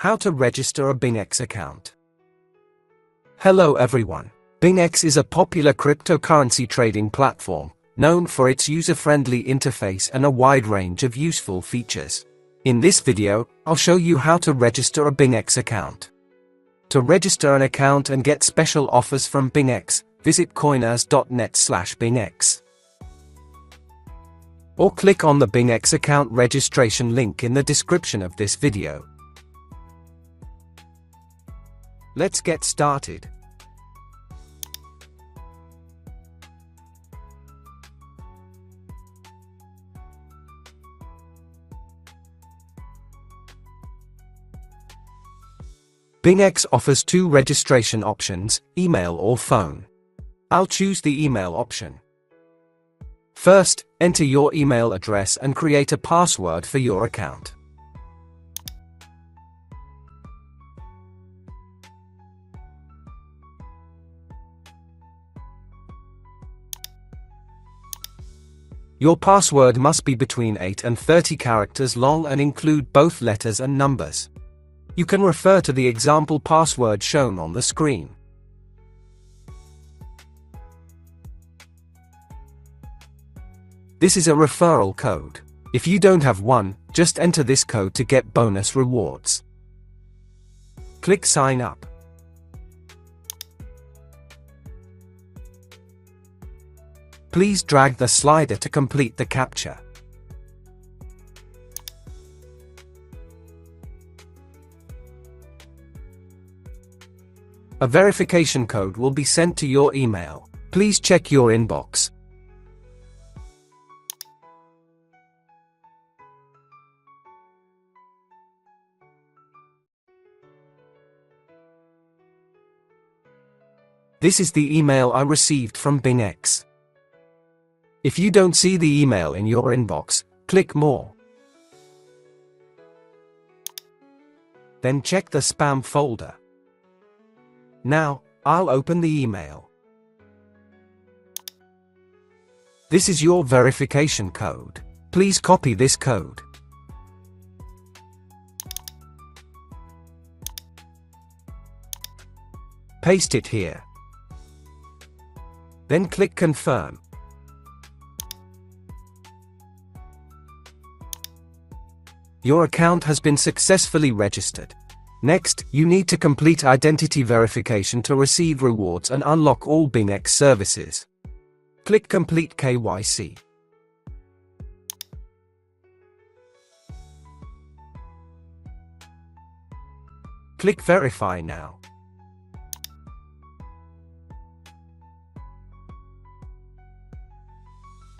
How to register a BingX account. Hello everyone. BingX is a popular cryptocurrency trading platform, known for its user-friendly interface and a wide range of useful features. In this video, I'll show you how to register a BingX account. To register an account and get special offers from BingX, visit coinaz.net/BingX. Or click on the BingX account registration link in the description of this video. Let's get started. BingX offers two registration options, email or phone. I'll choose the email option. First, enter your email address and create a password for your account. Your password must be between 8 and 30 characters long and include both letters and numbers. You can refer to the example password shown on the screen. This is a referral code. If you don't have one, just enter this code to get bonus rewards. Click Sign Up. Please drag the slider to complete the captcha. A verification code will be sent to your email. Please check your inbox. This is the email I received from BingX. If you don't see the email in your inbox, click More. Then check the spam folder. Now, I'll open the email. This is your verification code. Please copy this code. Paste it here. Then click Confirm. Your account has been successfully registered. Next, you need to complete identity verification to receive rewards and unlock all BingX services. Click Complete KYC. Click Verify now.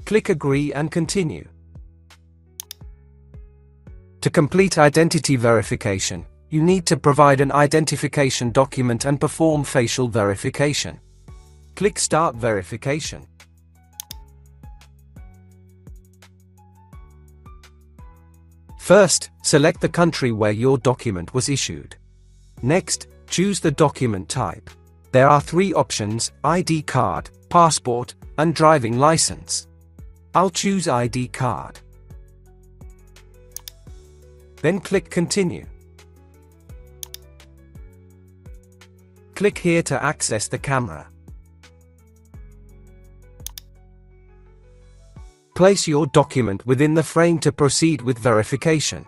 Click Agree and Continue. To complete identity verification, you need to provide an identification document and perform facial verification. Click Start Verification. First, select the country where your document was issued. Next, choose the document type. There are three options: ID card, passport, and driving license. I'll choose ID card. Then click Continue. Click here to access the camera. Place your document within the frame to proceed with verification.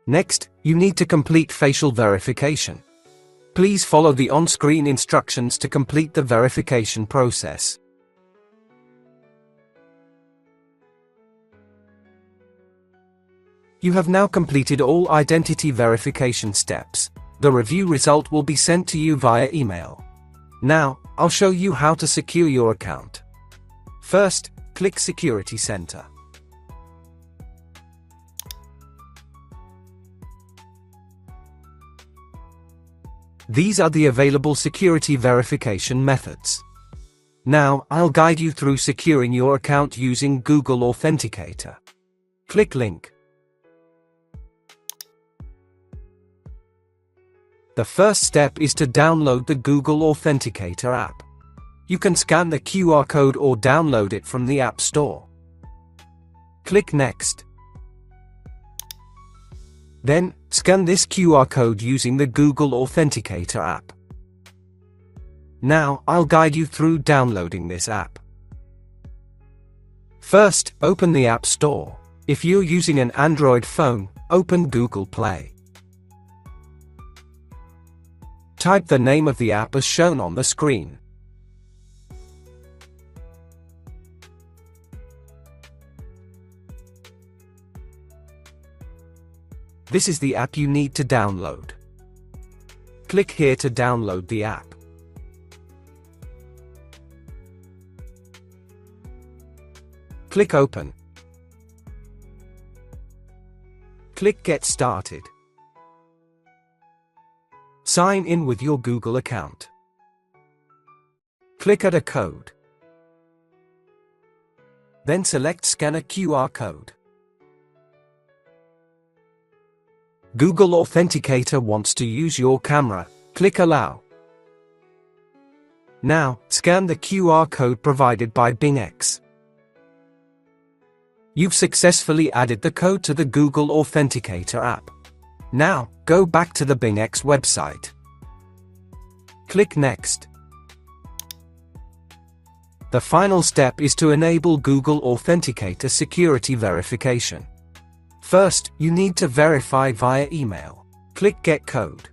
Next, you need to complete facial verification. Please follow the on-screen instructions to complete the verification process. You have now completed all identity verification steps. The review result will be sent to you via email. Now, I'll show you how to secure your account. First, click Security Center. These are the available security verification methods. Now, I'll guide you through securing your account using Google Authenticator. Click link. The first step is to download the Google Authenticator app. You can scan the QR code or download it from the App Store. Click Next. Then, scan this QR code using the Google Authenticator app. Now, I'll guide you through downloading this app. First, open the App Store. If you're using an Android phone, open Google Play. Type the name of the app as shown on the screen. This is the app you need to download. Click here to download the app. Click Open. Click Get Started. Sign in with your Google account. Click Add a code. Then select Scan a QR code. Google Authenticator wants to use your camera. Click Allow. Now, scan the QR code provided by BingX. You've successfully added the code to the Google Authenticator app. Now, go back to the BingX website. Click Next. The final step is to enable Google Authenticator security verification. First, you need to verify via email. Click Get Code.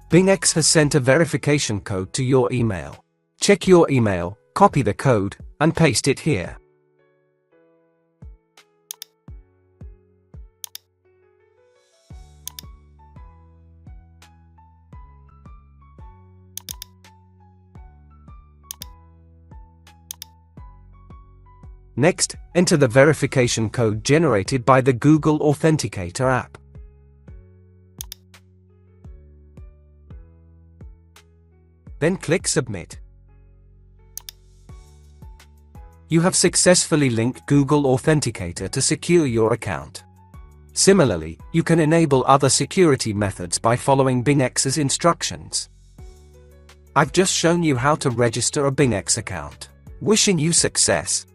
BingX has sent a verification code to your email. Check your email, copy the code, and paste it here. Next, enter the verification code generated by the Google Authenticator app. Then click Submit. You have successfully linked Google Authenticator to secure your account. Similarly, you can enable other security methods by following BingX's instructions. I've just shown you how to register a BingX account. Wishing you success.